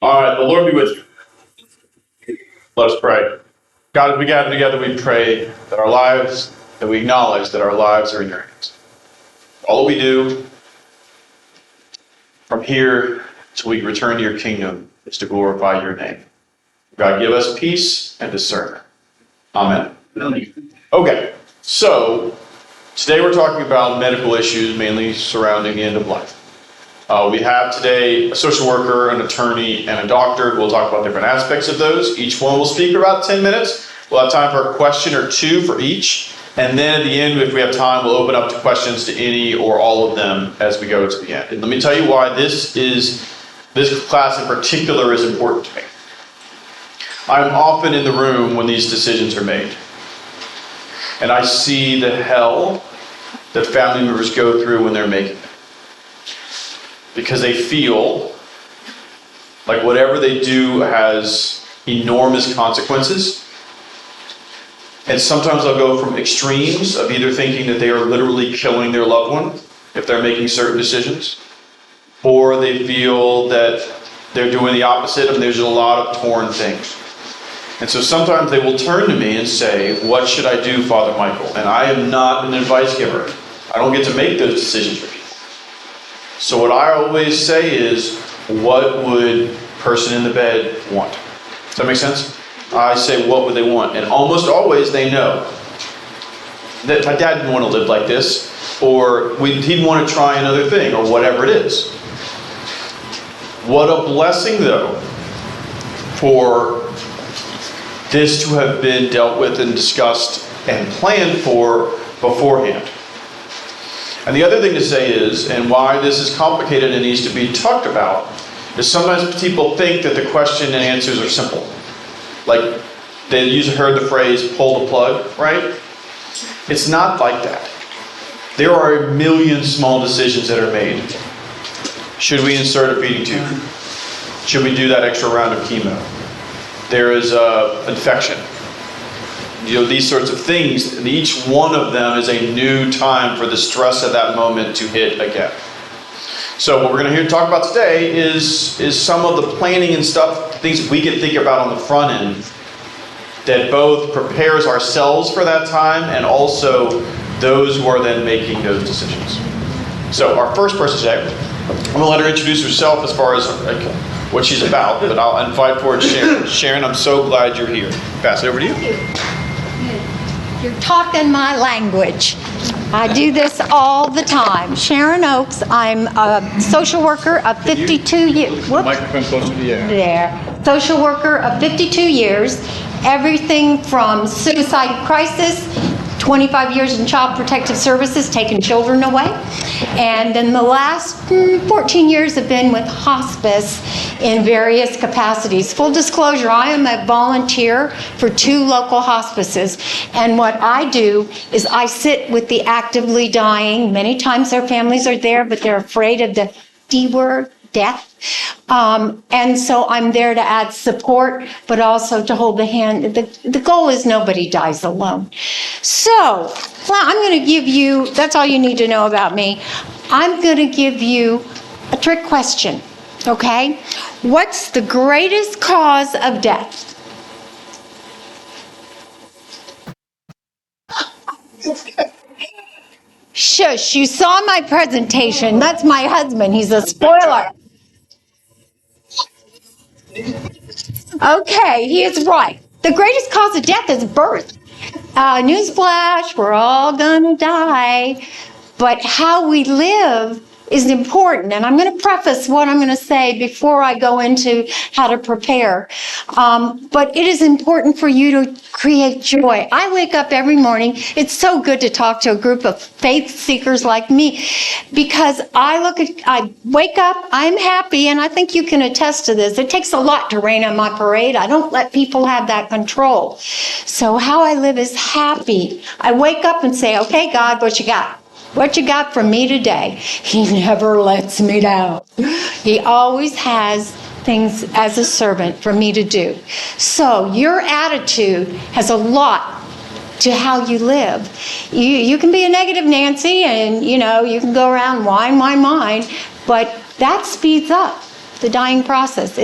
All right, the Lord be with you. Let us pray. God, as we gather together, we pray that we acknowledge that our lives are in your hands. All that we do from here till we return to your kingdom is to glorify your name. God, give us peace and discernment. Amen. Okay, so today we're talking about medical issues, mainly surrounding the end of life. We have today a social worker, an attorney, and a doctor. We'll talk about different aspects of those. Each one will speak for about 10 minutes. We'll have time for a question or two for each. And then at the end, if we have time, we'll open up to questions to any or all of them as we go to the end. And let me tell you why this class in particular is important to me. I'm often in the room when these decisions are made. And I see the hell that family members go through when they're making it. Because they feel like whatever they do has enormous consequences. And sometimes they'll go from extremes of either thinking that they are literally killing their loved one if they're making certain decisions, or they feel that they're doing the opposite and there's a lot of torn things. And so sometimes they will turn to me and say, "What should I do, Father Michael?" And I am not an advice giver. I don't get to make those decisions for people. So what I always say is, what would person in the bed want? Does that make sense? I say, what would they want? And almost always they know that my dad didn't want to live like this, or he'd want to try another thing, or whatever it is. What a blessing, though, for this to have been dealt with and discussed and planned for beforehand. And the other thing to say is, and why this is complicated and needs to be talked about, is sometimes people think that the question and answers are simple. Like, they heard the phrase, pull the plug, right? It's not like that. There are a million small decisions that are made. Should we insert a feeding tube? Should we do that extra round of chemo? There is an infection. These sorts of things, and each one of them is a new time for the stress of that moment to hit again. So what we're going to talk about today is some of the planning and stuff, things we can think about on the front end that both prepares ourselves for that time and also those who are then making those decisions. So our first person today, I'm going to let her introduce herself as far as what she's about, but I'll invite forward Sharon. Sharon, I'm so glad you're here. Pass it over to you. Thank you. You're talking my language. I do this all the time. Sharon Oakes, I'm a social worker of 52 years. Microphone closer to you. There. Social worker of 52 years. Everything from suicide crisis, 25 years in child protective services, taking children away. And then the last 14 years have been with hospice in various capacities. Full disclosure, I am a volunteer for 2 local hospices. And what I do is I sit with the actively dying. Many times their families are there, but they're afraid of the D word, death. And so I'm there to add support, but also to hold the hand. The goal is nobody dies alone. So, well, I'm going to give you, that's all you need to know about me. I'm going to give you a trick question, okay? What's the greatest cause of death? Shush, you saw my presentation. That's my husband. He's a spoiler. Okay, he is right. The greatest cause of death is birth. Newsflash, we're all gonna die. But how we live is important. And I'm going to preface what I'm going to say before I go into how to prepare. But it is important for you to create joy. I wake up every morning. It's so good to talk to a group of faith seekers like me because I wake up, I'm happy, and I think you can attest to this. It takes a lot to rain on my parade. I don't let people have that control. So how I live is happy. I wake up and say, okay, God, what you got? What you got from me today? He never lets me down. He always has things as a servant for me to do. So your attitude has a lot to how you live. You can be a negative Nancy and, you can go around whine, but that speeds up the dying process.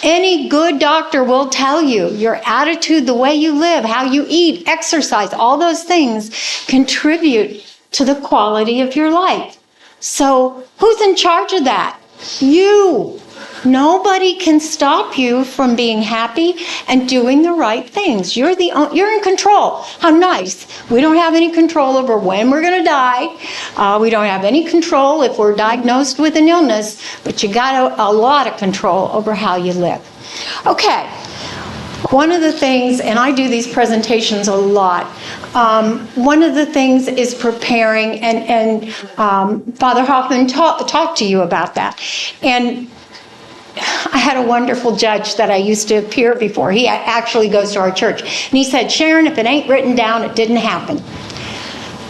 Any good doctor will tell you your attitude, the way you live, how you eat, exercise, all those things contribute to the quality of your life. So who's in charge of that? You. Nobody can stop you from being happy and doing the right things. You're in control. How nice. We don't have any control over when we're going to die. We don't have any control if we're diagnosed with an illness, but you got a lot of control over how you live. Okay. One of the things, and I do these presentations a lot, one of the things is preparing, and Father Hoffman talked to you about that. And I had a wonderful judge that I used to appear before. He actually goes to our church. And he said, Sharon, if it ain't written down, it didn't happen.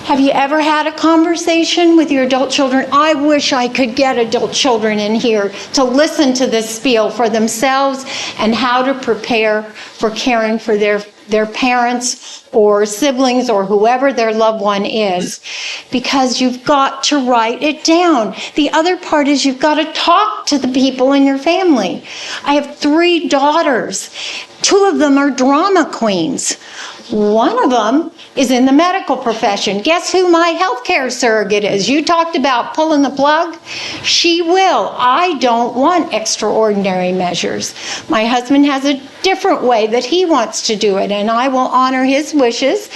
Have you ever had a conversation with your adult children? I wish I could get adult children in here to listen to this spiel for themselves and how to prepare for caring for their parents or siblings or whoever their loved one is, because you've got to write it down. The other part is you've got to talk to the people in your family. I have 3 daughters. 2 of them are drama queens. One of them is in the medical profession. Guess who my healthcare surrogate is? You talked about pulling the plug. She will. I don't want extraordinary measures. My husband has a different way that he wants to do it, and I will honor his wishes.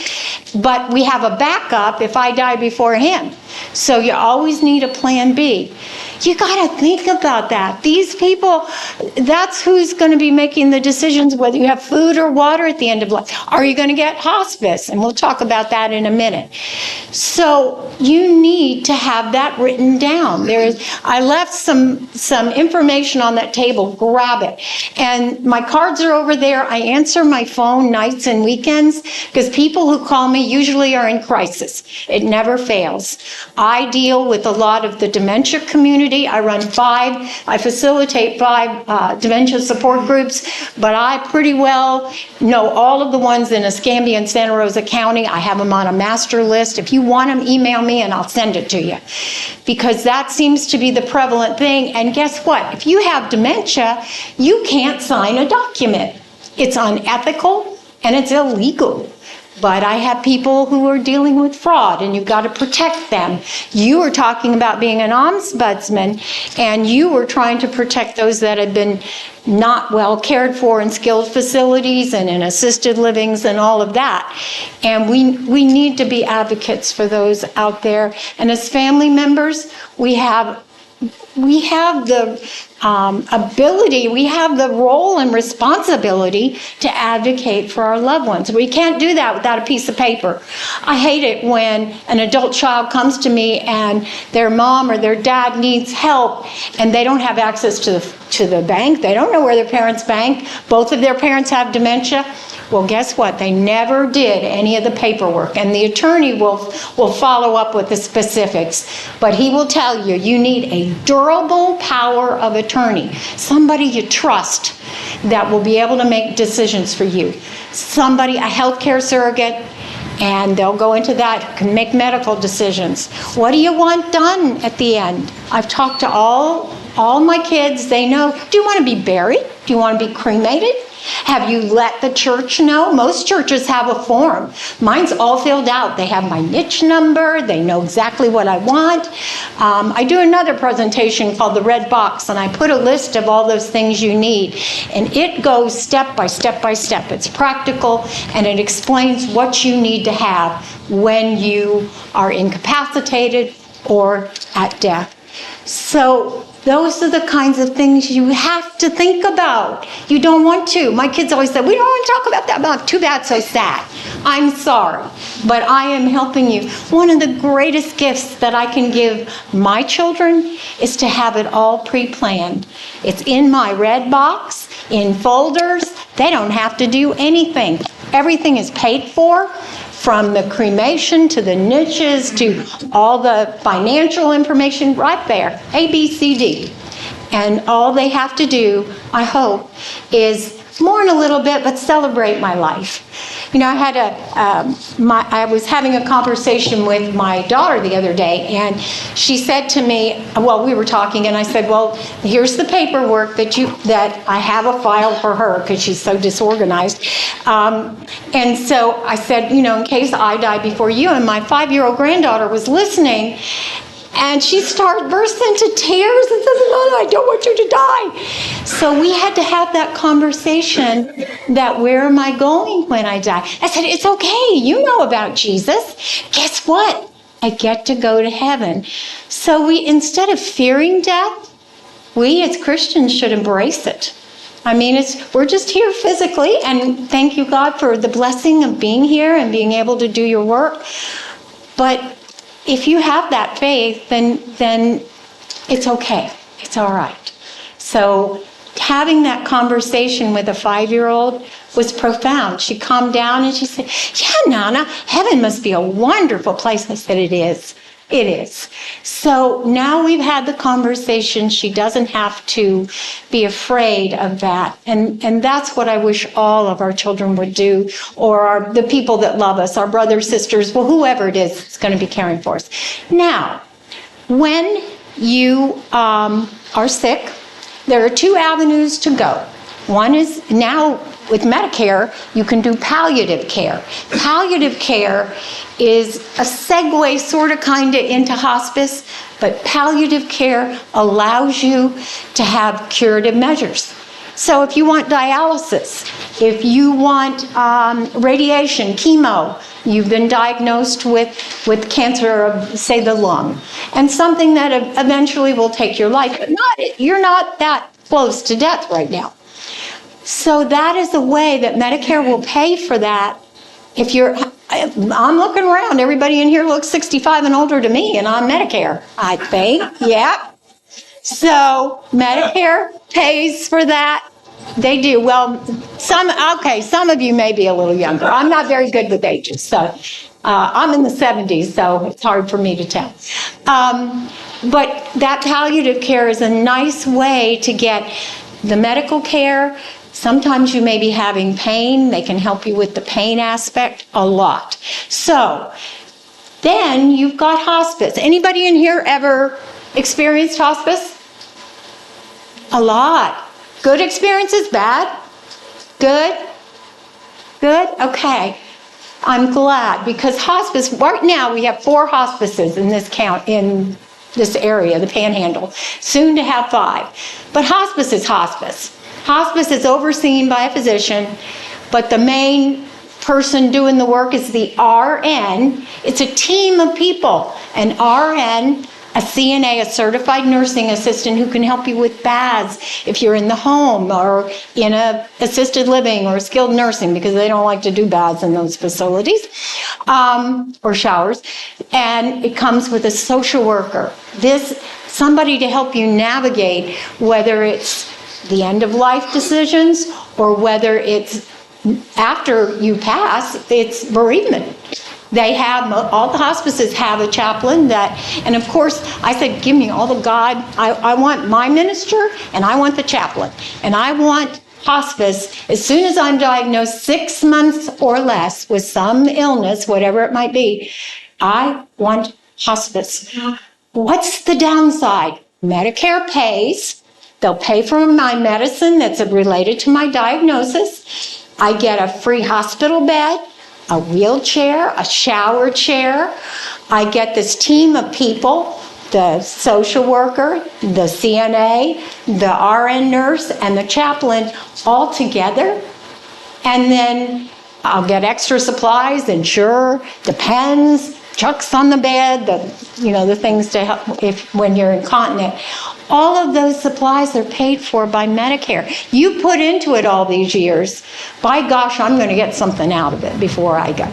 But we have a backup if I die before him. So you always need a plan B. You got to think about that. These people, that's who's going to be making the decisions whether you have food or water at the end of life. Are you going to get hospice? And we'll talk about that in a minute. So you need to have that written down. I left some information on that table. Grab it. And my cards are over there. I answer my phone nights and weekends because people who call me usually are in crisis. It never fails. I deal with a lot of the dementia community. I facilitate 5 dementia support groups, but I pretty well know all of the ones in Escambia and Santa Rosa County. I have them on a master list. If you want them, email me and I'll send it to you, because that seems to be the prevalent thing. And guess what? If you have dementia, you can't sign a document. It's unethical and it's illegal. But I have people who are dealing with fraud, and you've got to protect them. You were talking about being an ombudsman, and you were trying to protect those that have been not well cared for in skilled facilities and in assisted livings and all of that. And we need to be advocates for those out there. And as family members, we have the ability, we have the role and responsibility to advocate for our loved ones. We can't do that without a piece of paper. I hate it when an adult child comes to me and their mom or their dad needs help and they don't have access to the bank. They don't know where their parents bank. Both of their parents have dementia. Well, guess what? They never did any of the paperwork, and the attorney will follow up with the specifics. But he will tell you, you need a durable power of attorney, somebody you trust that will be able to make decisions for you. Somebody, a healthcare surrogate, and they'll go into that, can make medical decisions. What do you want done at the end? I've talked to all my kids. They know, do you want to be buried? Do you want to be cremated? Have you let the church know? Most churches have a form. Mine's all filled out. They have my niche number. They know exactly what I want. I do another presentation called The Red Box, and I put a list of all those things you need. And it goes step by step by step. It's practical, and it explains what you need to have when you are incapacitated or at death. So those are the kinds of things you have to think about. You don't want to. My kids always say, we don't want to talk about that. About too bad, so sad. I'm sorry, but I am helping you. One of the greatest gifts that I can give my children is to have it all pre-planned. It's in my red box, in folders. They don't have to do anything. Everything is paid for, from the cremation to the niches to all the financial information right there, A, B, C, D. And all they have to do, I hope, is mourn a little bit, but celebrate my life. You know, I was having a conversation with my daughter the other day, and she said to me, well, we were talking, and I said, well, here's the paperwork that I have a file for her because she's so disorganized. And so I said, you know, in case I die before you, and my 5-year-old granddaughter was listening, and she started bursting into tears and says, Mama, I don't want you to die. So we had to have that conversation that where am I going when I die? I said, it's okay. You know about Jesus. Guess what? I get to go to heaven. So instead of fearing death, we as Christians should embrace it. I mean, we're just here physically, and thank you, God, for the blessing of being here and being able to do your work. But if you have that faith, then it's okay. It's all right. So having that conversation with a 5-year-old was profound. She calmed down and she said, yeah, Nana, heaven must be a wonderful place. I said, it is. It is. So now we've had the conversation. She doesn't have to be afraid of that. And that's what I wish all of our children would do, or the people that love us, our brothers, sisters, well, whoever it is that's going to be caring for us. Now, when you are sick, there are 2 avenues to go. One is now with Medicare, you can do palliative care. Palliative care is a segue sort of kind of into hospice, but palliative care allows you to have curative measures. So if you want dialysis, if you want radiation, chemo, you've been diagnosed with cancer of, say, the lung, and something that eventually will take your life, but you're not that close to death right now. So that is a way that Medicare will pay for that. I'm looking around, everybody in here looks 65 and older to me, and I'm Medicare, I think. Yeah. So Medicare pays for that. They do. Well, some of you may be a little younger. I'm not very good with ages, so I'm in the 70s, so it's hard for me to tell. But that palliative care is a nice way to get the medical care. Sometimes you may be having pain. They can help you with the pain aspect a lot. So then you've got hospice. Anybody in here ever experienced hospice? A lot. Good experiences? Bad? Good? Good? Okay. I'm glad, because hospice, right now we have 4 hospices in this area, the Panhandle. Soon to have 5. But hospice is hospice. Hospice is overseen by a physician, but the main person doing the work is the RN. It's a team of people. An RN, a CNA, a certified nursing assistant who can help you with baths if you're in the home or in a assisted living or skilled nursing, because they don't like to do baths in those facilities, or showers. And it comes with a social worker. Somebody to help you navigate whether it's the end of life decisions or whether it's after you pass, it's bereavement. All the hospices have a chaplain and of course, I said, give me all the God. I want my minister and I want the chaplain. And I want hospice as soon as I'm diagnosed 6 months or less with some illness, whatever it might be. I want hospice. What's the downside? Medicare pays. They'll pay for my medicine that's related to my diagnosis. I get a free hospital bed, a wheelchair, a shower chair. I get this team of people, the social worker, the CNA, the RN nurse, and the chaplain all together. And then I'll get extra supplies, insure, depends, chucks on the bed, the things to help when you're incontinent. All of those supplies are paid for by Medicare. You put into it all these years. By gosh, I'm going to get something out of it before I go.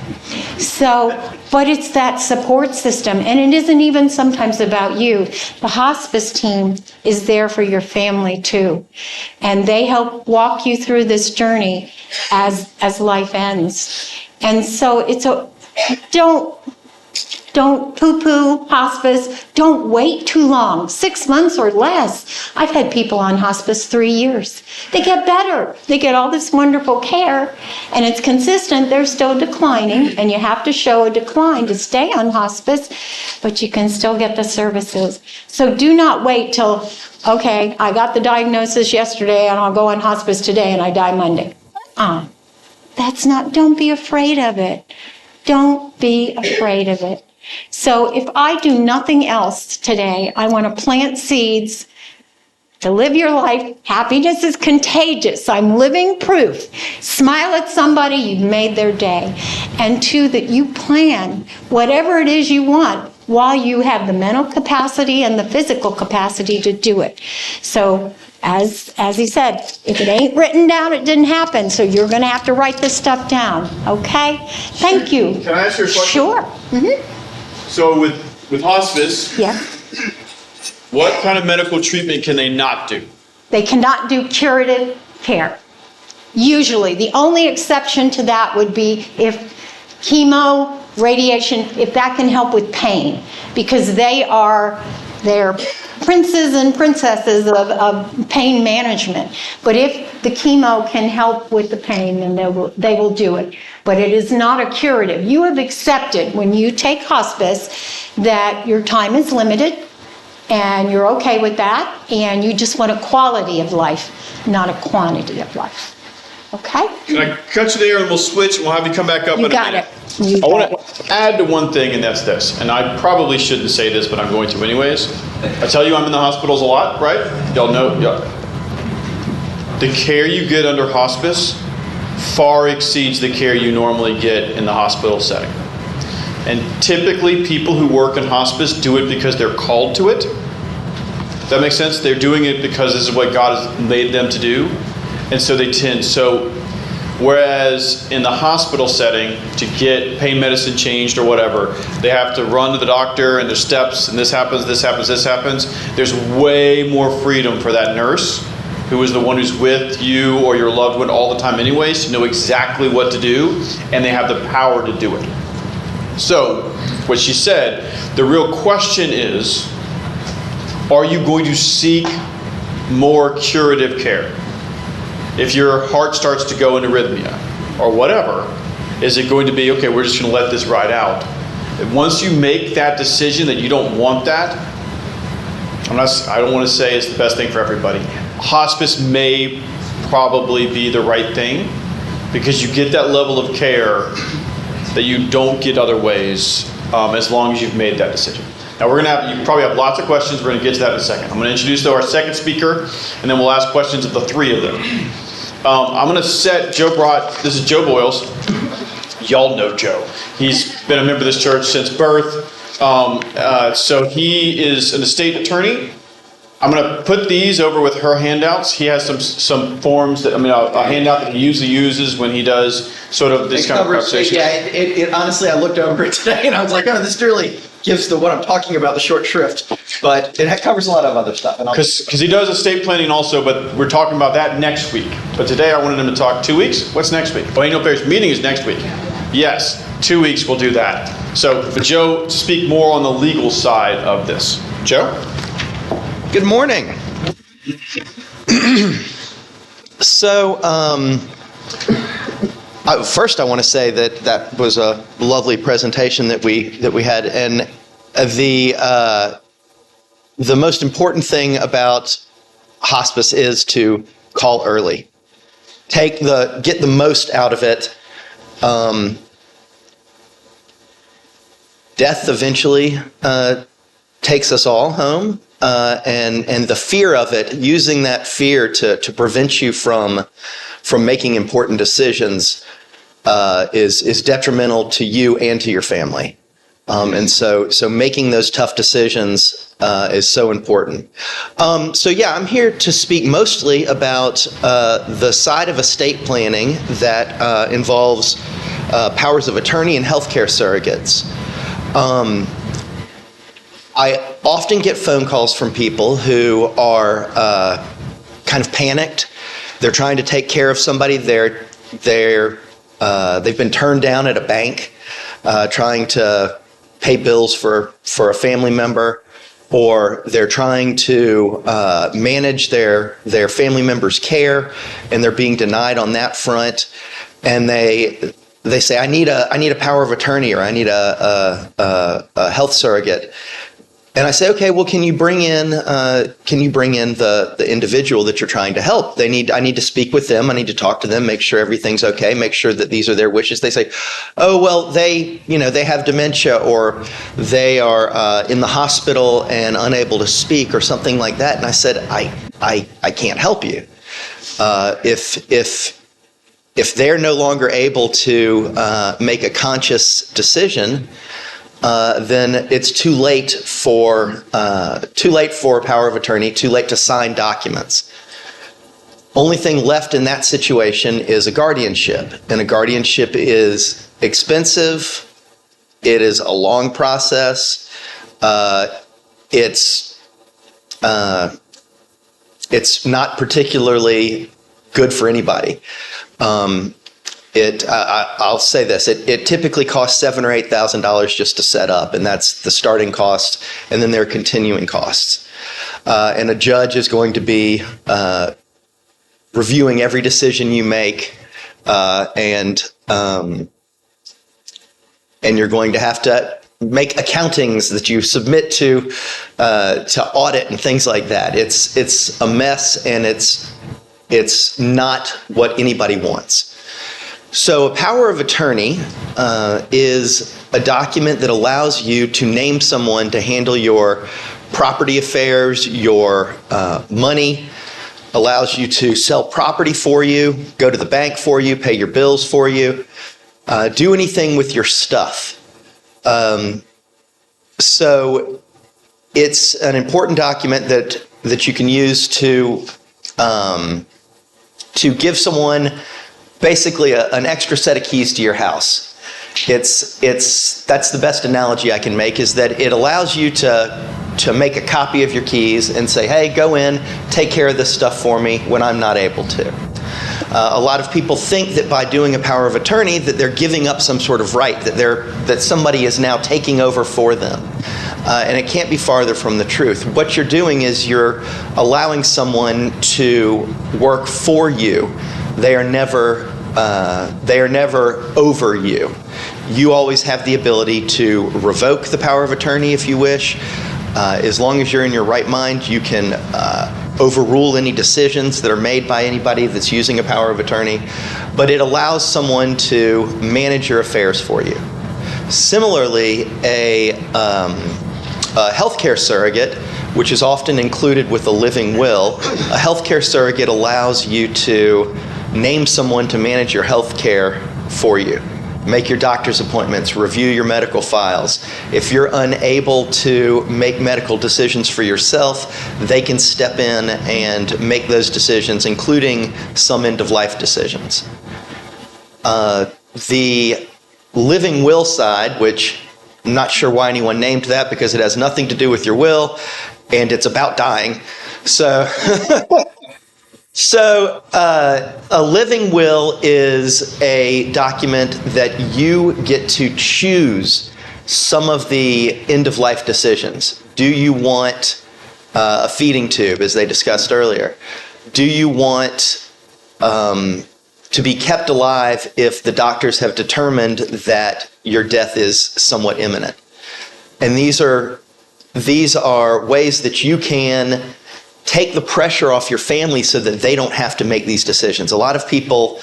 So, but it's that support system, and it isn't even sometimes about you. The hospice team is there for your family too, and they help walk you through this journey as life ends. And so Don't poo-poo hospice. Don't wait too long, 6 months or less. I've had people on hospice 3 years. They get better. They get all this wonderful care, and it's consistent. They're still declining, and you have to show a decline to stay on hospice, but you can still get the services. So do not wait till, okay, I got the diagnosis yesterday, and I'll go on hospice today, and I die Monday. Don't be afraid of it. Don't be afraid of it. So if I do nothing else today, I want to plant seeds to live your life. Happiness is contagious. I'm living proof. Smile at somebody, you've made their day. And two, that you plan whatever it is you want while you have the mental capacity and the physical capacity to do it. So as he said, if it ain't written down, it didn't happen. So you're going to have to write this stuff down. Okay? Thank you. Can I ask you a question? Sure. So with hospice, Yeah. what kind of medical treatment can they not do? They cannot do curative care. Usually, the only exception to that would be if chemo, radiation, if that can help with pain, because they're princes and princesses of pain management. But if the chemo can help with the pain, then they will do it. But it is not a curative. You have accepted when you take hospice that your time is limited, and you're okay with that, and you just want a quality of life, not a quantity of life. Okay? Can I cut you there and we'll switch and we'll have you come back up You in a got minute? it. You I got want it. to add to one thing, and that's this. And I probably shouldn't say this, but I'm going to anyways. I tell you I'm in the hospitals a lot, right? Y'all know. The care you get under hospice far exceeds the care you normally get in the hospital setting. And typically people who work in hospice do it because they're called to it. Does that make sense? They're doing it because this is what God has made them to do. And so they tend. Whereas in the hospital setting, to get pain medicine changed or whatever, they have to run to the doctor and there's steps and this happens, this happens, this happens. There's way more freedom for that nurse, who is the one who's with you or your loved one all the time anyways, to know exactly what to do, and they have the power to do it. So, what she said, the real question is, are you going to seek more curative care? If your heart starts to go into arrhythmia or whatever, is it going to be, okay, we're just going to let this ride out? And once you make that decision that you don't want that, I don't want to say it's the best thing for everybody. Hospice may probably be the right thing because you get that level of care that you don't get other ways as long as you've made that decision. Now you probably have lots of questions. We're going to get to that in a second. I'm going to introduce our second speaker, and then we'll ask questions of the three of them. I'm going to this is Joe Boyles. Y'all know Joe. He's been a member of this church since birth. So he is an estate attorney. I'm going to put these over with her handouts. He has some forms a handout that he usually uses when he does sort of this kind of conversation. Yeah, it honestly, I looked over it today and I was like, oh, this really gives what I'm talking about the short shrift. But it covers a lot of other stuff. Because he does estate planning also, but we're talking about that next week. But today I wanted him to talk 2 weeks. What's next week? Annual Parish meeting is next week. Yes, 2 weeks we'll do that. So for Joe to speak more on the legal side of this. Joe? Good morning. So, first I want to say that was a lovely presentation that we had, and the most important thing about hospice is to call early. Get the most out of it. Death eventually takes us all home. And the fear of it, using that fear to prevent you from making important decisions, is detrimental to you and to your family. And so making those tough decisions is so important. I'm here to speak mostly about the side of estate planning that involves powers of attorney and healthcare surrogates. I often get phone calls from people who are kind of panicked. They're trying to take care of somebody. They've been turned down at a bank, trying to pay bills for a family member, or they're trying to manage their family member's care, and they're being denied on that front, and they say, I need a power of attorney, or I need a health surrogate. And I say, okay, well, can you bring in the individual that you're trying to help? I need to speak with them. I need to talk to them, make sure everything's okay, make sure that these are their wishes. They say, oh, well, they have dementia, or they are in the hospital and unable to speak, or something like that. And I said, I can't help you. If they're no longer able to make a conscious decision, then it's too late for power of attorney, too late to sign documents. Only thing left in that situation is a guardianship, and a guardianship is expensive. It is a long process. It's not particularly good for anybody. I'll say this: it typically costs $7,000 or $8,000 just to set up, and that's the starting cost, and then there are continuing costs. And a judge is going to be reviewing every decision you make, and you're going to have to make accountings that you submit to audit and things like that. It's a mess, and it's not what anybody wants. So a power of attorney is a document that allows you to name someone to handle your property affairs, your money, allows you to sell property for you, go to the bank for you, pay your bills for you, do anything with your stuff. So it's an important document that you can use to give someone basically an extra set of keys to your house. That's the best analogy I can make, is that it allows you to make a copy of your keys and say, hey, go in, take care of this stuff for me when I'm not able to. A lot of people think that by doing a power of attorney that they're giving up some sort of right, that somebody is now taking over for them. And it can't be farther from the truth. What you're doing is you're allowing someone to work for you. They are never over you. You always have the ability to revoke the power of attorney if you wish. As long as you're in your right mind, you can overrule any decisions that are made by anybody that's using a power of attorney. But it allows someone to manage your affairs for you. Similarly, a healthcare surrogate, which is often included with a living will, a healthcare surrogate allows you to name someone to manage your health care for you. Make your doctor's appointments, review your medical files. If you're unable to make medical decisions for yourself, they can step in and make those decisions, including some end-of-life decisions. The living will side, which I'm not sure why anyone named that, because it has nothing to do with your will, and it's about dying. So a living will is a document that you get to choose some of the end-of-life decisions. Do you want a feeding tube, as they discussed earlier? Do you want to be kept alive if the doctors have determined that your death is somewhat imminent? And these are ways that you can take the pressure off your family so that they don't have to make these decisions. A lot of people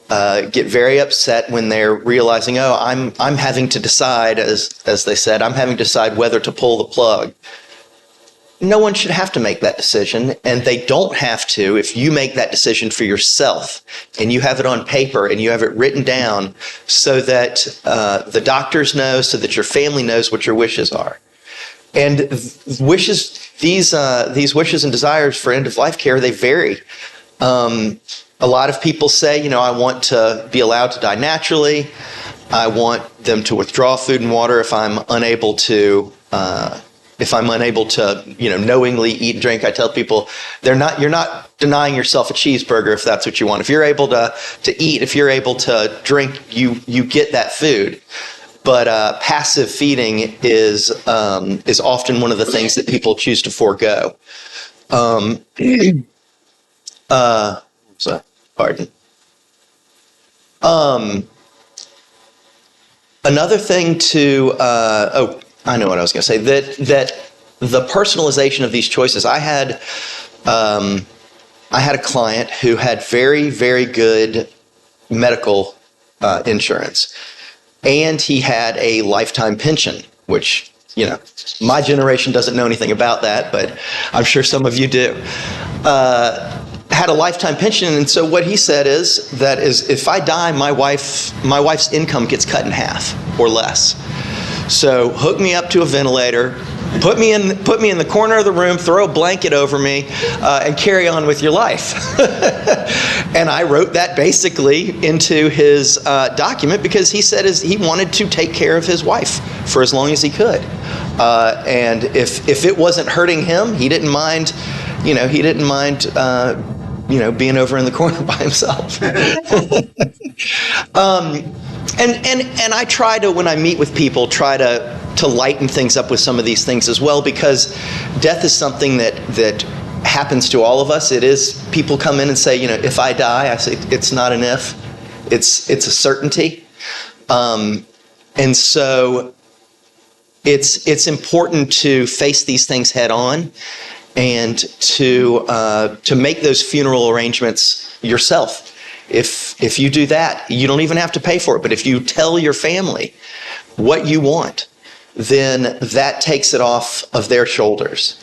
get very upset when they're realizing, oh, I'm having to decide, as they said, I'm having to decide whether to pull the plug. No one should have to make that decision, and they don't have to if you make that decision for yourself and you have it on paper and you have it written down so that the doctors know, so that your family knows what your wishes are. And these wishes and desires for end-of-life care, they vary. A lot of people say, I want to be allowed to die naturally. I want them to withdraw food and water if I'm unable to knowingly eat and drink. I tell people, you're not denying yourself a cheeseburger if that's what you want. If you're able to eat, if you're able to drink, you get that food. but passive feeding is often one of the things that people choose to forego. Pardon. Another thing to I know what I was going to say, that the personalization of these choices. I had a client who had very, very good medical insurance, and he had a lifetime pension, which, you know, my generation doesn't know anything about that, but I'm sure some of you do. Had a lifetime pension, and so what he said is if I die, my wife's income gets cut in half or less. So hook me up to a ventilator, put me in the corner of the room, throw a blanket over me, and carry on with your life. And I wrote that basically into his document because he said he wanted to take care of his wife for as long as he could. And if it wasn't hurting him, he didn't mind. Being over in the corner by himself. And I try to, when I meet with people, try to lighten things up with some of these things as well, because death is something that happens to all of us. It is, people come in and say, if I die, I say, it's not an if, it's a certainty. And so it's important to face these things head on, and to make those funeral arrangements yourself. If you do that, you don't even have to pay for it. But if you tell your family what you want, then that takes it off of their shoulders.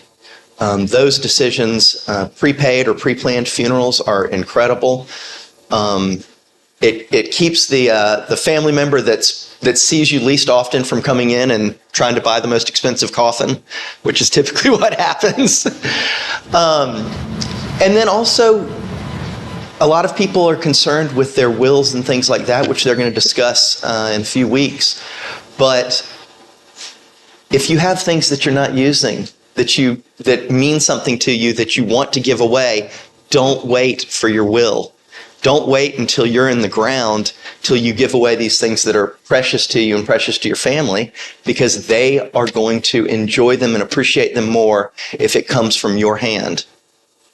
Those decisions, prepaid or pre-planned funerals, are incredible. It keeps the family member that sees you least often from coming in and trying to buy the most expensive coffin, which is typically what happens. And then also, a lot of people are concerned with their wills and things like that, which they're going to discuss in a few weeks. But if you have things that you're not using, that mean something to you, that you want to give away, don't wait for your will. Don't wait until you're in the ground till you give away these things that are precious to you and precious to your family, because they are going to enjoy them and appreciate them more if it comes from your hand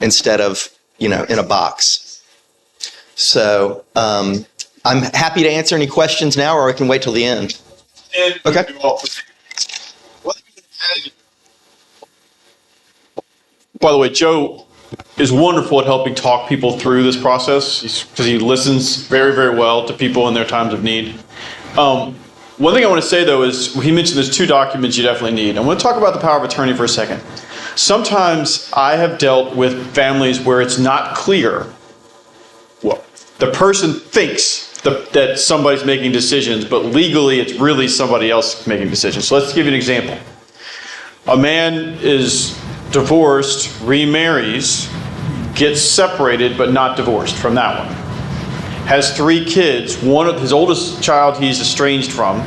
instead of, in a box. So I'm happy to answer any questions now, or I can wait till the end. Okay. By the way, Joe is wonderful at helping talk people through this process, because he listens very, very well to people in their times of need. One thing I want to say, though, is he mentioned there's 2 documents you definitely need. I want to talk about the power of attorney for a second. Sometimes I have dealt with families where it's not clear. Well, the person thinks that somebody's making decisions, but legally it's really somebody else making decisions. So let's give you an example. A man is divorced, remarries, gets separated but not divorced from that one. Has 3 kids. One of his oldest child he's estranged from.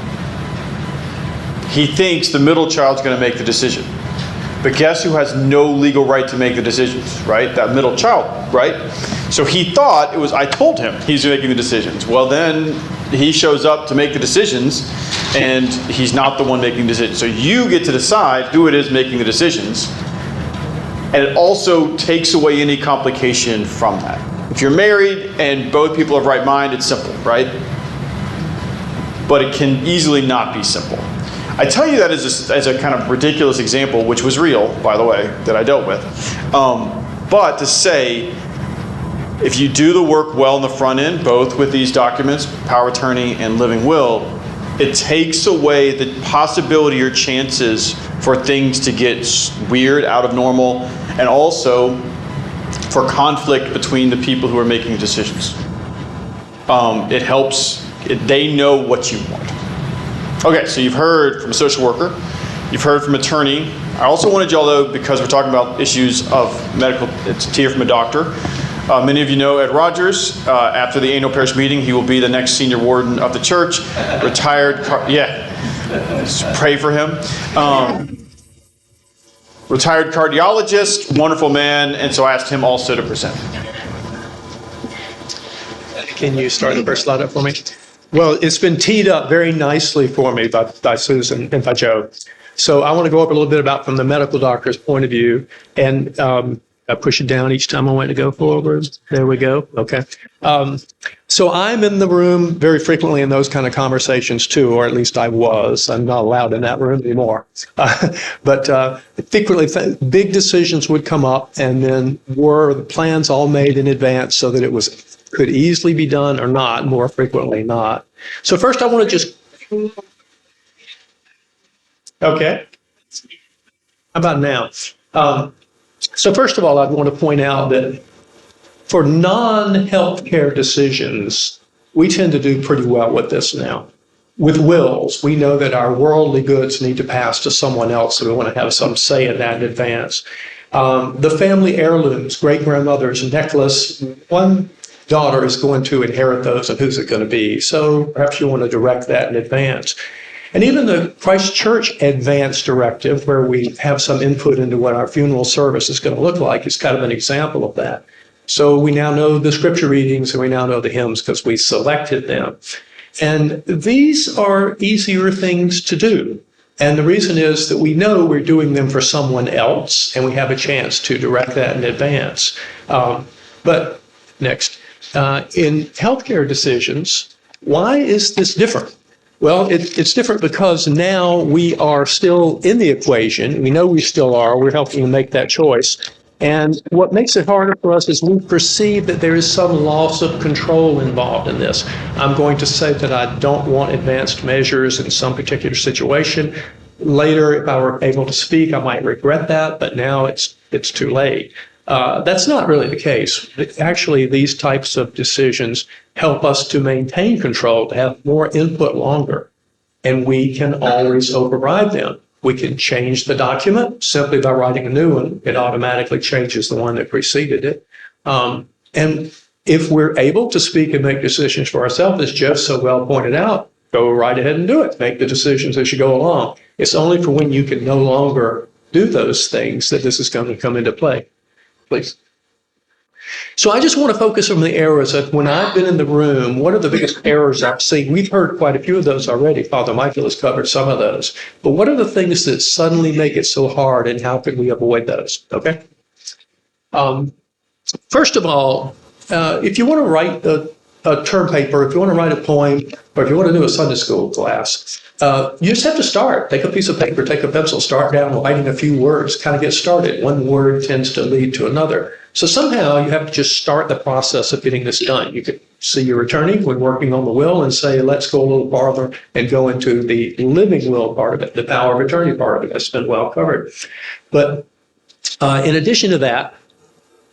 He thinks the middle child's going to make the decision. But guess who has no legal right to make the decisions, right? That middle child, right? So he thought it was, I told him he's making the decisions. Well, then he shows up to make the decisions, and he's not the one making the decisions. So you get to decide who it is making the decisions. And it also takes away any complication from that. If you're married and both people have right mind, it's simple, right? But it can easily not be simple. I tell you that as a kind of ridiculous example, which was real, by the way, that I dealt with. But to say, if you do the work well in the front end, both with these documents, power of attorney and living will, it takes away the possibility or chances for things to get weird, out of normal, and also for conflict between the people who are making decisions. It helps, they know what you want. Okay, so you've heard from a social worker, you've heard from attorney. I also wanted y'all, though, because we're talking about issues of medical, it's to hear from a doctor. Many of you know Ed Rogers. After the annual parish meeting, he will be the next senior warden of the church. Retired, just pray for him. Retired cardiologist, wonderful man, and so I asked him also to present. Can you start the first slide up for me? Well, it's been teed up very nicely for me by Susan and by Joe. So I want to go over a little bit about from the medical doctor's point of view. And I push it down each time I want to go forward. There we go. Okay. So I'm in the room very frequently in those kind of conversations too, or at least I was. I'm not allowed in that room anymore. But frequently big decisions would come up, and then were the plans all made in advance so that it could easily be done or not, more frequently not. So first I want to just, okay. How about now? So first of all, I'd want to point out that for non-healthcare decisions, we tend to do pretty well with this now. With wills, we know that our worldly goods need to pass to someone else, so we want to have some say in that in advance. The family heirlooms, great-grandmother's necklace, one daughter is going to inherit those, and who's it going to be? So perhaps you want to direct that in advance. And even the Christ Church Advance Directive, where we have some input into what our funeral service is going to look like, is kind of an example of that. So we now know the scripture readings and we now know the hymns because we selected them. And these are easier things to do. And the reason is that we know we're doing them for someone else and we have a chance to direct that in advance. But next, in healthcare decisions, why is this different? Well, it's different because now we are still in the equation. We know we still are. We're helping to make that choice. And what makes it harder for us is we perceive that there is some loss of control involved in this. I'm going to say that I don't want advanced measures in some particular situation. Later, if I were able to speak, I might regret that, but now it's too late. That's not really the case. Actually, these types of decisions help us to maintain control, to have more input longer, and we can always override them. We can change the document simply by writing a new one. It automatically changes the one that preceded it. And if we're able to speak and make decisions for ourselves, as Jeff so well pointed out, go right ahead and do it. Make the decisions as you go along. It's only for when you can no longer do those things that this is going to come into play. Please. So I just want to focus on the errors that when I've been in the room, what are the biggest errors I've seen? We've heard quite a few of those already. Father Michael has covered some of those. But what are the things that suddenly make it so hard, and how can we avoid those? Okay. First of all, if you want to write a term paper, if you want to write a poem, or if you want to do a Sunday school class, you just have to start. Take a piece of paper, take a pencil, start down writing a few words, kind of get started. One word tends to lead to another. So somehow you have to just start the process of getting this done. You could see your attorney when working on the will and say, let's go a little farther and go into the living will part of it, the power of attorney part of it. That's been well covered. But in addition to that,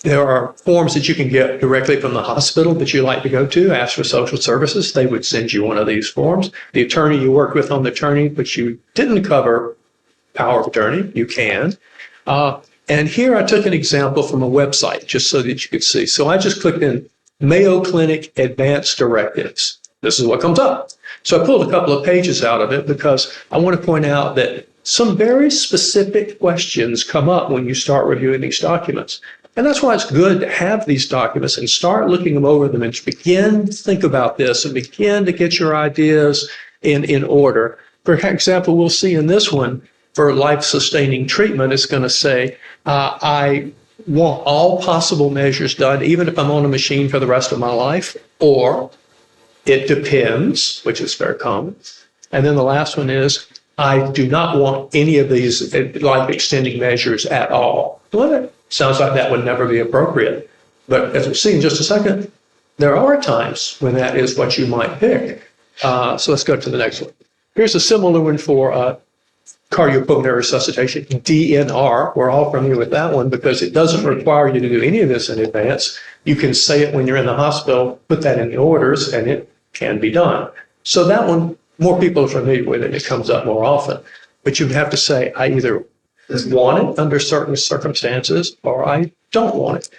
there are forms that you can get directly from the hospital that you like to go to. Ask for social services. They would send you one of these forms. The attorney you work with on the attorney, but you didn't cover power of attorney, you can. And here I took an example from a website just so that you could see. So I just clicked in Mayo Clinic Advanced Directives. This is what comes up. So I pulled a couple of pages out of it because I want to point out that some very specific questions come up when you start reviewing these documents. And that's why it's good to have these documents and start looking them over them and begin to think about this and begin to get your ideas in order. For example, we'll see in this one, for life-sustaining treatment, it's going to say, I want all possible measures done, even if I'm on a machine for the rest of my life, or it depends, which is very common. And then the last one is, I do not want any of these life-extending measures at all. Well, it sounds like that would never be appropriate. But as we'll see in just a second, there are times when that is what you might pick. So let's go to the next one. Here's a similar one for cardiopulmonary resuscitation, DNR. We're all familiar with that one because it doesn't require you to do any of this in advance. You can say it when you're in the hospital, put that in the orders, and it can be done. So that one, more people are familiar with it. It comes up more often. But you would have to say, I either want it under certain circumstances or I don't want it.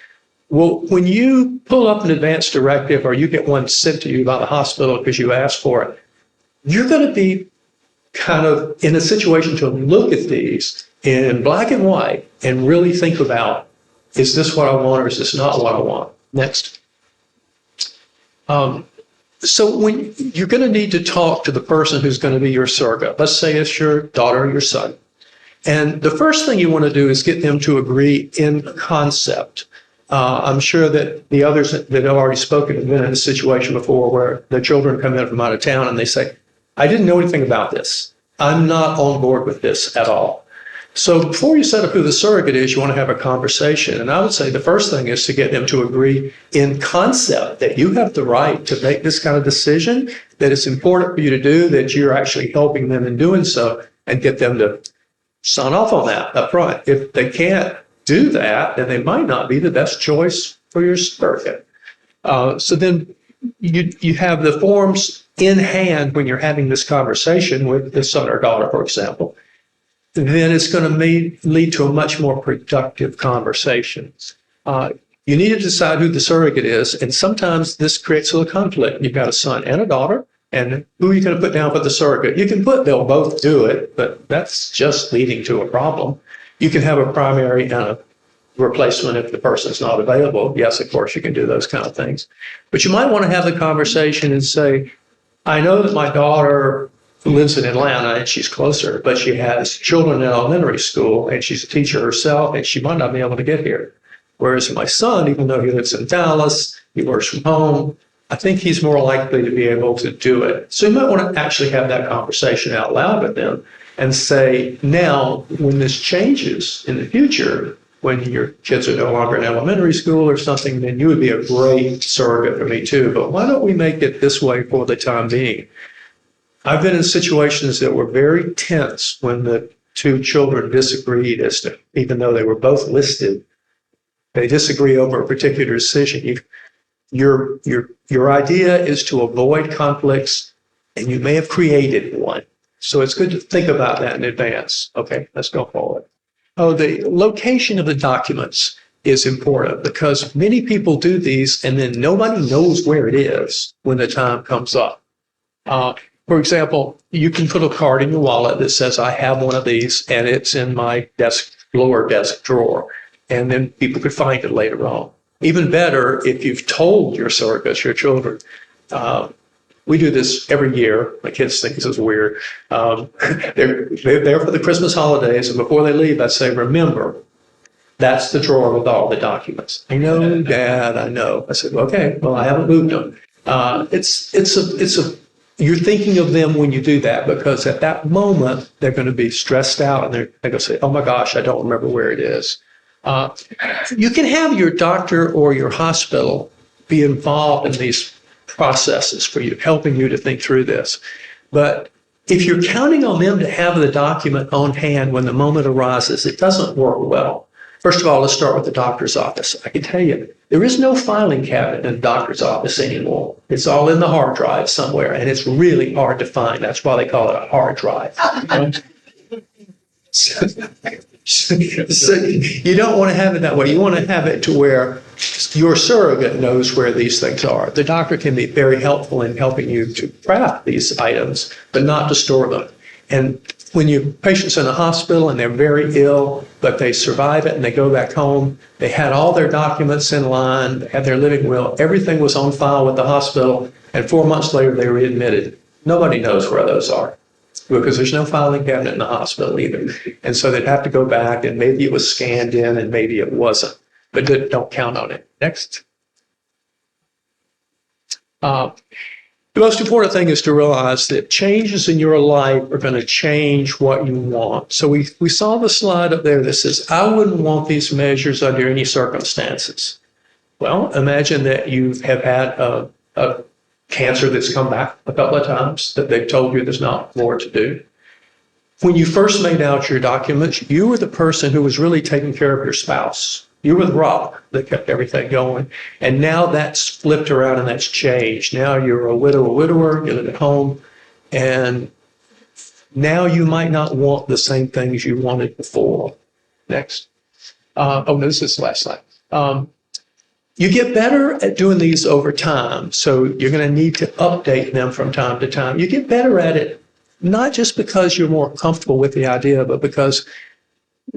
Well, when you pull up an advanced directive or you get one sent to you by the hospital because you asked for it, you're going to be kind of in a situation to look at these in black and white and really think about, is this what I want or is this not what I want? Next. So when you're going to need to talk to the person who's going to be your surrogate, let's say it's your daughter or your son. And the first thing you want to do is get them to agree in concept. I'm sure that the others that have already spoken have been in a situation before where the children come in from out of town and they say, I didn't know anything about this. I'm not on board with this at all. So before you set up who the surrogate is, you want to have a conversation. And I would say the first thing is to get them to agree in concept that you have the right to make this kind of decision, that it's important for you to do, that you're actually helping them in doing so, and get them to sign off on that up front. If they can't do that, then they might not be the best choice for your surrogate. So then you have the forms in hand when you're having this conversation with the son or daughter, for example. Then it's going to lead to a much more productive conversation. You need to decide who the surrogate is, and sometimes this creates a little conflict. You've got a son and a daughter, and who are you going to put down for the surrogate? You can put they'll both do it, but that's just leading to a problem. You can have a primary and a replacement if the person's not available. Yes, of course, you can do those kind of things. But you might want to have the conversation and say, I know that my daughter lives in Atlanta and she's closer, but she has children in elementary school and she's a teacher herself and she might not be able to get here. Whereas my son, even though he lives in Dallas, he works from home, I think he's more likely to be able to do it. So you might want to actually have that conversation out loud with them and say, now, when this changes in the future, when your kids are no longer in elementary school or something, then you would be a great surrogate for me too. But why don't we make it this way for the time being? I've been in situations that were very tense when the two children disagreed as to, even though they were both listed, they disagree over a particular decision. Your idea is to avoid conflicts, and you may have created one. So it's good to think about that in advance. Okay, let's go forward. Oh, the location of the documents is important because many people do these and then nobody knows where it is when the time comes up. For example, you can put a card in your wallet that says, I have one of these and it's in my lower desk drawer. And then people could find it later on. Even better, if you've told your surrogates, your children, we do this every year. My kids think this is weird. They're there for the Christmas holidays, and before they leave, I say, remember, that's the drawer with all the documents. I know, Dad, I know. I said, okay, well, I haven't moved them. You're thinking of them when you do that, because at that moment, they're going to be stressed out, and they're going to say, oh my gosh, I don't remember where it is. You can have your doctor or your hospital be involved in these processes for you, helping you to think through this. But if you're counting on them to have the document on hand when the moment arises, it doesn't work well. First of all, let's start with the doctor's office. I can tell you, there is no filing cabinet in the doctor's office anymore. It's all in the hard drive somewhere, and it's really hard to find. That's why they call it a hard drive. So you don't want to have it that way. You want to have it to where your surrogate knows where these things are. The doctor can be very helpful in helping you to craft these items, but not to store them. And when your patient's in a hospital and they're very ill, but they survive it and they go back home, they had all their documents in line, they had their living will, everything was on file with the hospital, and 4 months later they were readmitted. Nobody knows where those are, because there's no filing cabinet in the hospital either. And so they'd have to go back, and maybe it was scanned in and maybe it wasn't. But don't count on it. Next. The most important thing is to realize that changes in your life are going to change what you want. So we saw the slide up there that says, I wouldn't want these measures under any circumstances. Well, imagine that you have had a cancer that's come back a couple of times, that they've told you there's not more to do. When you first made out your documents, you were the person who was really taking care of your spouse. You were the rock that kept everything going. And now that's flipped around and that's changed. Now you're a widower, you live at home, and now you might not want the same things you wanted before. Next. No, this is the last slide. You get better at doing these over time, so you're going to need to update them from time to time. You get better at it, not just because you're more comfortable with the idea, but because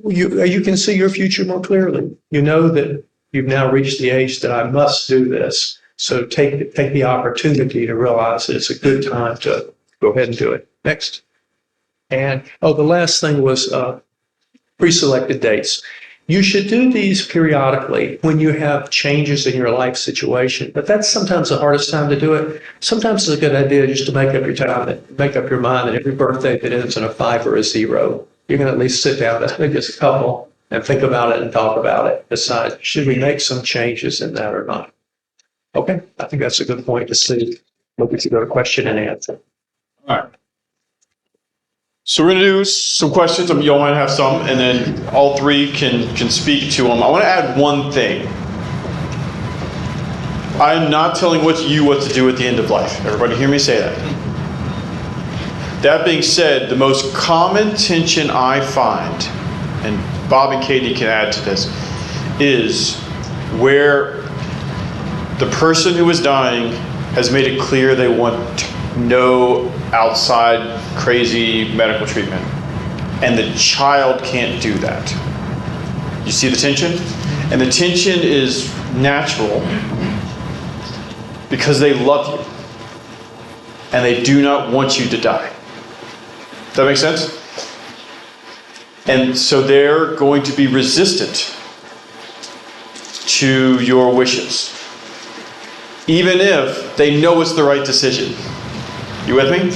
you can see your future more clearly. You know that you've now reached the age that I must do this. So take the opportunity to realize that it's a good time to go ahead and do it. Next. And, the last thing was pre-selected dates. You should do these periodically when you have changes in your life situation, but that's sometimes the hardest time to do it. Sometimes it's a good idea just to make up your time and make up your mind that every birthday that ends in a 5 or a 0, you're going to at least sit down, I think just a couple, and think about it and talk about it. Decide, should we make some changes in that or not? Okay, I think that's a good point to see. Maybe we should go to question and answer. All right. So we're going to do some questions. Y'all might have some, and then all three can speak to them. I want to add one thing. I am not telling you what to do at the end of life. Everybody hear me say that. That being said, the most common tension I find, and Bob and Katie can add to this, is where the person who is dying has made it clear they want no outside crazy medical treatment, and the child can't do that. You see the tension? And the tension is natural because they love you and they do not want you to die. Does that make sense? And so they're going to be resistant to your wishes, even if they know it's the right decision. You with me?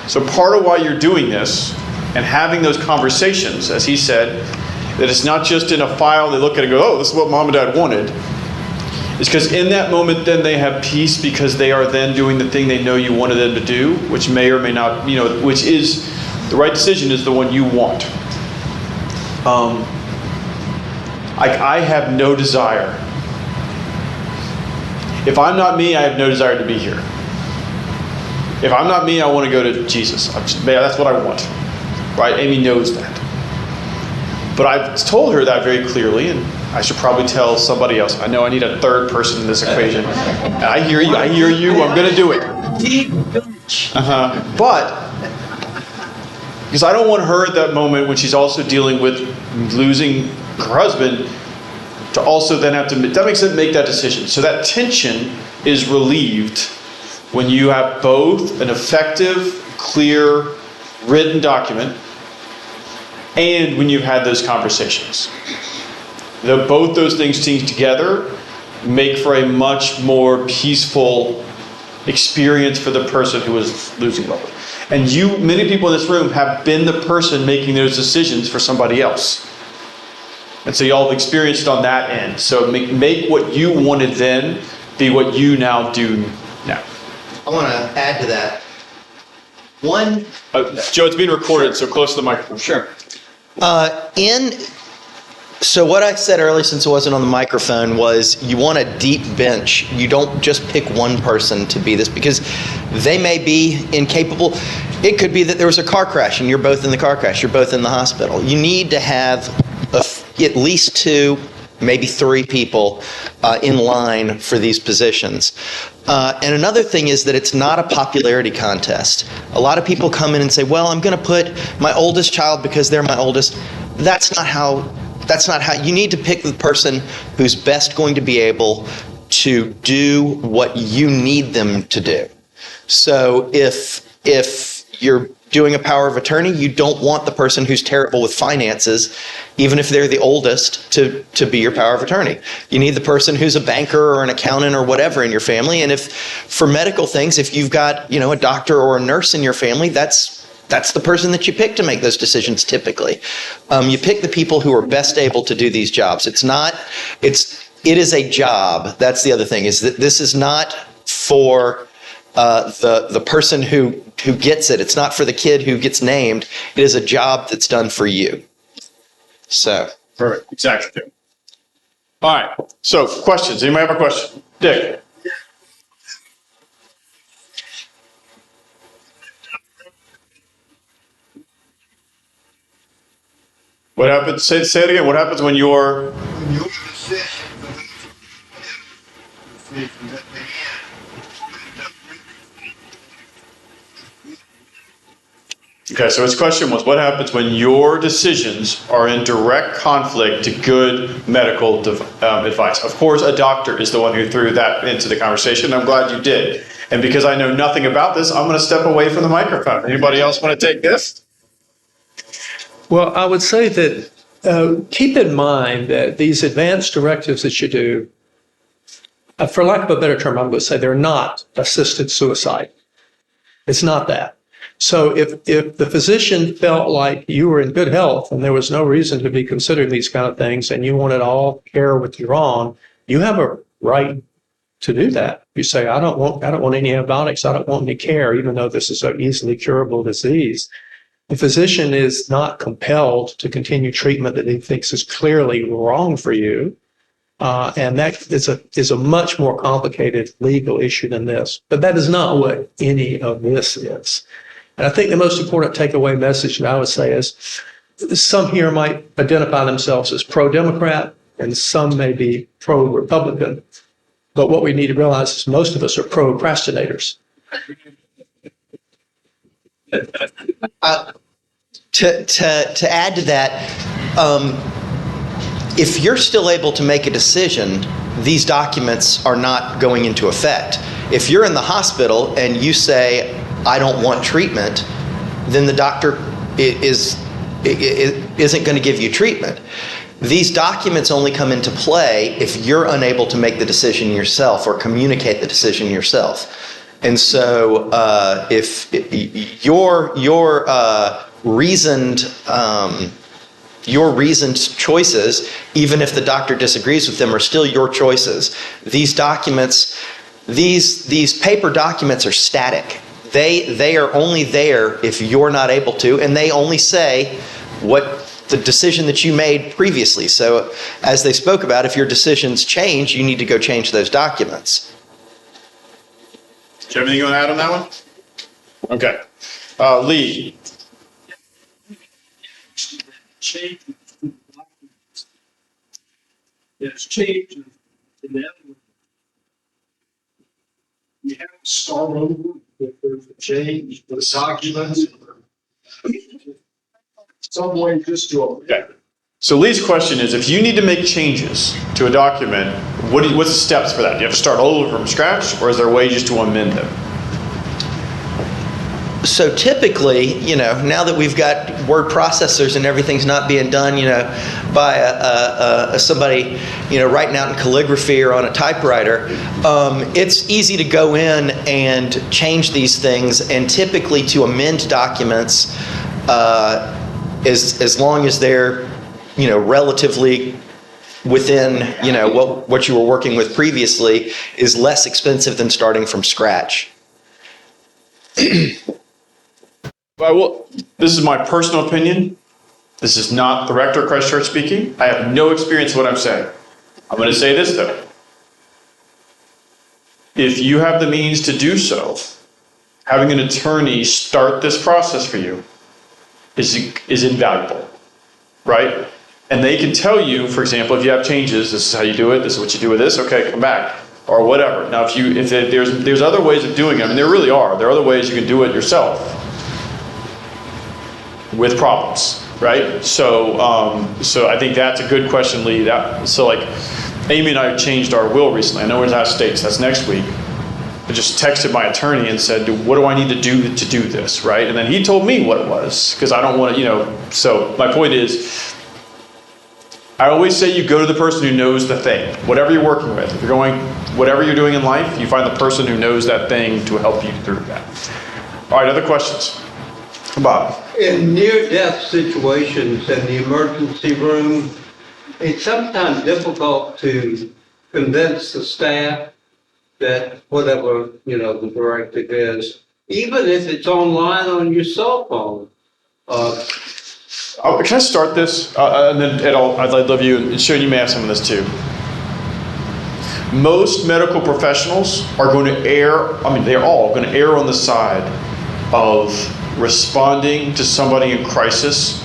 So part of why you're doing this and having those conversations, as he said, that it's not just in a file, they look at it and go, oh, this is what mom and dad wanted, is because in that moment then they have peace because they are then doing the thing they know you wanted them to do, which may or may not, which is, the right decision is the one you want. I have no desire. If I'm not me, I have no desire to be here. If I'm not me, I want to go to Jesus. That's what I want. Right? Amy knows that. But I've told her that very clearly, and I should probably tell somebody else. I know I need a third person in this equation. And I hear you, I'm going to do it. But, because I don't want her at that moment when she's also dealing with losing her husband to also then have to, that makes them make that decision. So that tension is relieved when you have both an effective, clear, written document and when you've had those conversations. Both those things together make for a much more peaceful experience for the person who is losing love. And many people in this room have been the person making those decisions for somebody else. And so y'all have experienced on that end. So make what you wanted then be what you now do now. I want to add to that. One, Joe, it's being recorded, so close to the microphone. Sure. So what I said earlier, since it wasn't on the microphone, was you want a deep bench. You don't just pick one person to be this, because they may be incapable. It could be that there was a car crash and you're both in the car crash, you're both in the hospital. You need to have at least 2, maybe 3 people in line for these positions. And another thing is that it's not a popularity contest. A lot of people come in and say, well, I'm going to put my oldest child because they're my oldest. That's not how you need to pick the person who's best going to be able to do what you need them to do. So if you're doing a power of attorney, you don't want the person who's terrible with finances, even if they're the oldest, to be your power of attorney. You need the person who's a banker or an accountant or whatever in your family. And if for medical things, if you've got, a doctor or a nurse in your family, that's the person that you pick to make those decisions typically. You pick the people who are best able to do these jobs. It is a job. That's the other thing, is that this is not for the person who gets it. It's not for the kid who gets named. It is a job that's done for you. So. Perfect. Exactly. All right. So questions. Anybody have a question? Dick. What happens? Say it again. What happens when you're... Okay, so his question was, what happens when your decisions are in direct conflict to good medical advice? Of course, a doctor is the one who threw that into the conversation. I'm glad you did. And because I know nothing about this, I'm going to step away from the microphone. Anybody else want to take this? Well, I would say that keep in mind that these advanced directives that you do, for lack of a better term, I'm going to say they're not assisted suicide. It's not that. So if the physician felt like you were in good health and there was no reason to be considering these kind of things and you wanted all care withdrawn, you have a right to do that. You say, I don't want any antibiotics. I don't want any care, even though this is an easily curable disease. The physician is not compelled to continue treatment that he thinks is clearly wrong for you. And that is a much more complicated legal issue than this. But that is not what any of this is. And I think the most important takeaway message that I would say is some here might identify themselves as pro-Democrat and some may be pro-Republican. But what we need to realize is most of us are procrastinators. To add to that, if you're still able to make a decision, these documents are not going into effect. If you're in the hospital and you say, I don't want treatment, then the doctor isn't going to give you treatment. These documents only come into play if you're unable to make the decision yourself or communicate the decision yourself. And so if your reasoned choices, even if the doctor disagrees with them, are still your choices. These documents, these paper documents are static. They are only there if you're not able to, and they only say what the decision that you made previously. So as they spoke about, if your decisions change, you need to go change those documents. Do you have anything you want to add on that one? Okay. Lee. It's changed. You have to start over if there's a change with documents. Some way just to. Okay. So Lee's question is, if you need to make changes to a document, what's the steps for that? Do you have to start all over from scratch, or is there a way just to amend them? So typically, now that we've got word processors and everything's not being done, by somebody, writing out in calligraphy or on a typewriter, it's easy to go in and change these things. And typically, to amend documents, as long as they're, relatively within, what you were working with previously, is less expensive than starting from scratch. Well, this is my personal opinion. This is not the rector of Christ Church speaking. I have no experience in what I'm saying. I'm going to say this, though. If you have the means to do so, having an attorney start this process for you is invaluable, right? And they can tell you, for example, if you have changes, this is how you do it, this is what you do with this, okay, come back, or whatever. Now, if there's other ways of doing it, I mean, there really are. There are other ways you can do it yourself with problems, right? So I think that's a good question, Lee. Amy and I changed our will recently. I know we're in the States, that's next week. I just texted my attorney and said, what do I need to do this, right? And then he told me what it was, because I don't want to, so my point is, I always say you go to the person who knows the thing, whatever you're working with. If you're whatever you're doing in life, you find the person who knows that thing to help you through that. All right, other questions? Bob. In near-death situations in the emergency room, it's sometimes difficult to convince the staff that whatever, the directive is, even if it's online on your cell phone. Can I start this? And then I'd love you, and Sharon, you may have some of this too. Most medical professionals are going to they're all going to err on the side of responding to somebody in crisis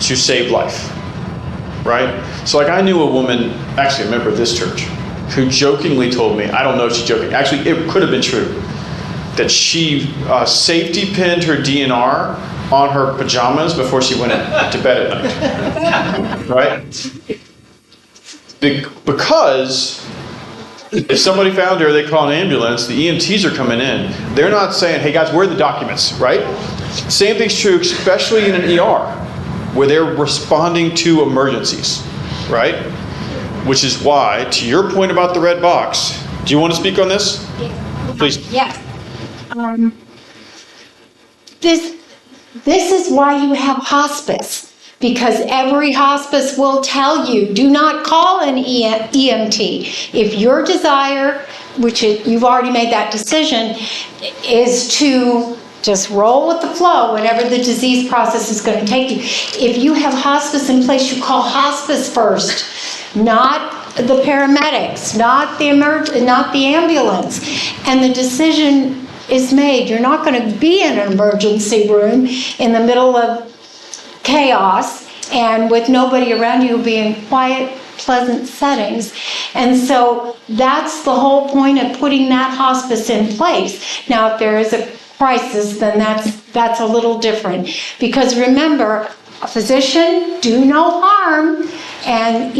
to save life, right? So I knew a woman, actually a member of this church, who jokingly told me, I don't know if she's joking, actually it could have been true, that she safety pinned her DNR on her pajamas before she went to bed at night. Right? Because if somebody found her, they call an ambulance, the EMTs are coming in. They're not saying, hey guys, where are the documents, right? Same thing's true, especially in an ER, where they're responding to emergencies, right? Which is why, to your point about the red box, do you want to speak on this? Please. Yes. This is why you have hospice, because every hospice will tell you, do not call an EMT. If your desire, you've already made that decision, is to just roll with the flow, whatever the disease process is going to take you. If you have hospice in place, you call hospice first, not the paramedics, not the ambulance. And the decision is made. You're not going to be in an emergency room in the middle of chaos and with nobody around you. You'll be in quiet, pleasant settings. And so that's the whole point of putting that hospice in place. Now, if there is a crisis, then that's a little different. Because remember, a physician do no harm, and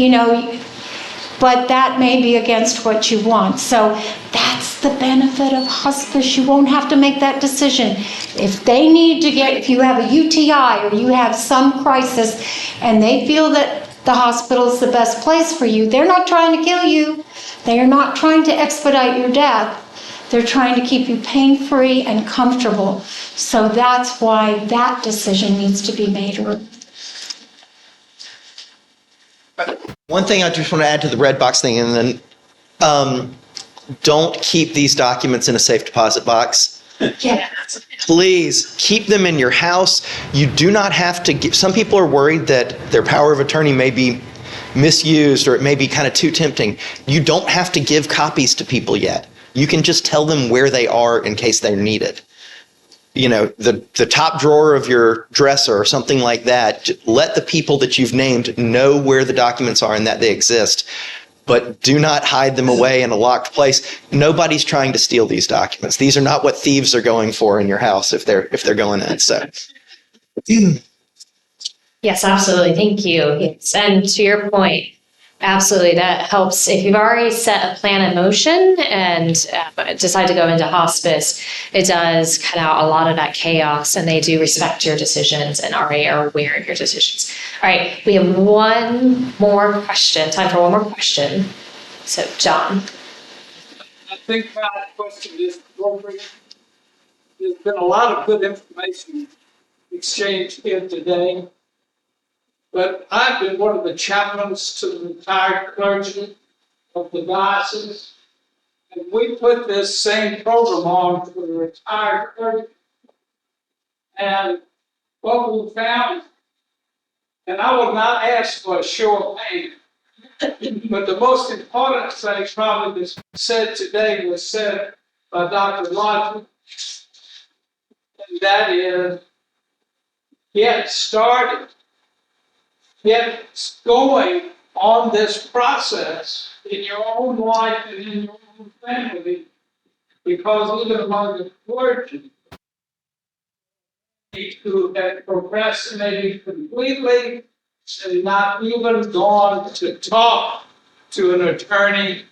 but that may be against what you want. So that's the benefit of hospice. You won't have to make that decision. If they need to if you have a UTI or you have some crisis and they feel that the hospital is the best place for you, they're not trying to kill you. They are not trying to expedite your death. They're trying to keep you pain-free and comfortable. So that's why that decision needs to be made. One thing I just want to add to the red box thing, and then don't keep these documents in a safe deposit box. Yeah. Please keep them in your house. You do not have to give. Some people are worried that their power of attorney may be misused or it may be kind of too tempting. You don't have to give copies to people yet. You can just tell them where they are in case they're needed. The top drawer of your dresser or something like that. Let the people that you've named know where the documents are and that they exist. But do not hide them away in a locked place. Nobody's trying to steal these documents. These are not what thieves are going for in your house if they're going in. So. Yes, absolutely. Thank you. Yes. And to your point, absolutely, that helps. If you've already set a plan in motion and decide to go into hospice, it does cut out a lot of that chaos, and they do respect your decisions and already are aware of your decisions. All right, we have one more question. Time for one more question. So, John. I think my question is appropriate. There's been a lot of good information exchanged here today. But I've been one of the chaplains to the retired clergy of the diocese. And we put this same program on for the retired clergy. And what we found, and I will not ask for a show of hands, but the most important thing probably that's said today was said by Dr. Lodge, and that is, get started. Get going on this process in your own life and in your own family, because even among the clergy, who had procrastinated completely and not even gone to talk to an attorney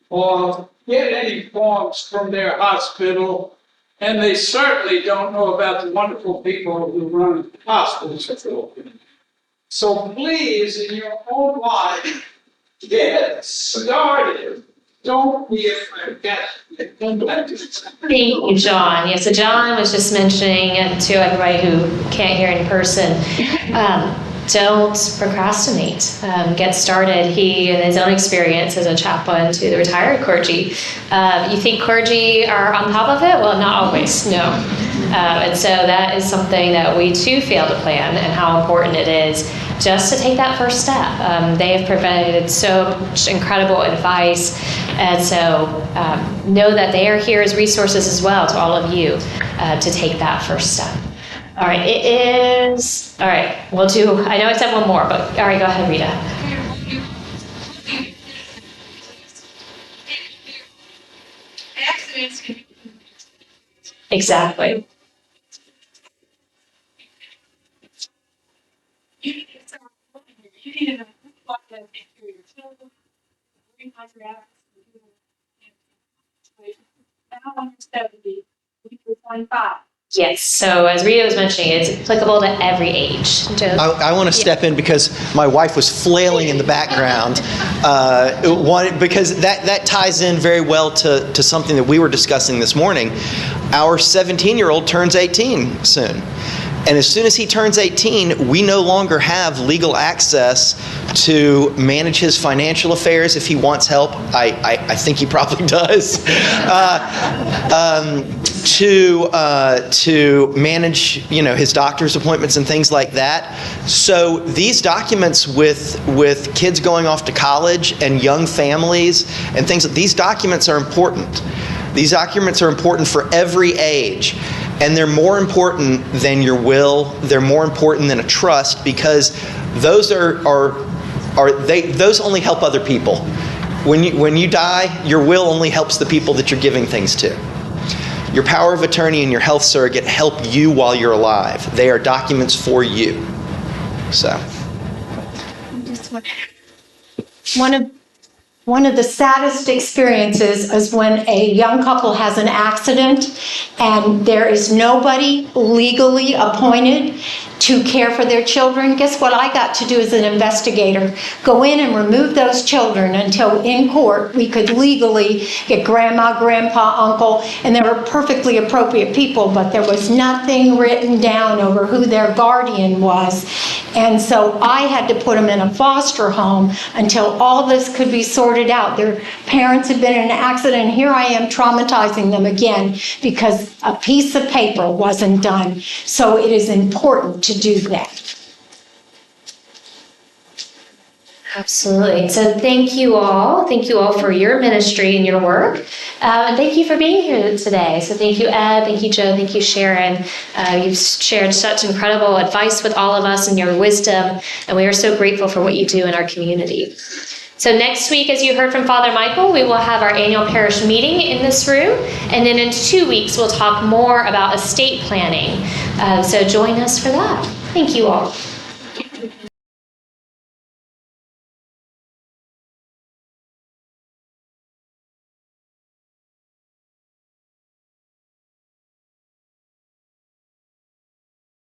or get any forms from their hospital, and they certainly don't know about the wonderful people who run hospitals. So please, in your own life, get started. Don't be afraid. Thank you, John. Yeah, so John was just mentioning to everybody who can't hear in person, don't procrastinate. Get started. He, in his own experience as a chaplain to the retired clergy, you think clergy are on top of it? Well, not always, no. And so that is something that we too fail to plan, and how important it is just to take that first step. They have provided so much incredible advice, and so know that they are here as resources as well to all of you to take that first step. All right, all right, we'll do, I know I said one more, but all right, go ahead, Rita. Accidents can Exactly. You need to plug that into your children, realize your habits, and how long is that to be? We were 25. Yes. So as Rita was mentioning, it's applicable to every age. Joe? I want to step in because my wife was flailing in the background. Because that ties in very well to something that we were discussing this morning. Our 17-year-old turns 18 soon. And as soon as he turns 18, we no longer have legal access to manage his financial affairs if he wants help. I think he probably does. To manage, his doctor's appointments and things like that. So these documents with kids going off to college and young families and things, these documents are important. These documents are important for every age. And they're more important than your will. They're more important than a trust, because those those only help other people. When you die, your will only helps the people that you're giving things to. Your power of attorney and your health surrogate help you while you're alive. They are documents for you. So. One of the saddest experiences is when a young couple has an accident and there is nobody legally appointed to care for their children. Guess what I got to do as an investigator? Go in and remove those children until in court we could legally get grandma, grandpa, uncle, and they were perfectly appropriate people, but there was nothing written down over who their guardian was. And so I had to put them in a foster home until all this could be sorted out. Their parents had been in an accident, and here I am traumatizing them again because a piece of paper wasn't done. So it is important to do that. Absolutely. So thank you all. Thank you all for your ministry and your work. And thank you for being here today. So thank you, Ed. Thank you, Joe. Thank you, Sharon. You've shared such incredible advice with all of us and your wisdom. And we are so grateful for what you do in our community. So next week, as you heard from Father Michael, we will have our annual parish meeting in this room. And then in 2 weeks, we'll talk more about estate planning. So join us for that. Thank you all.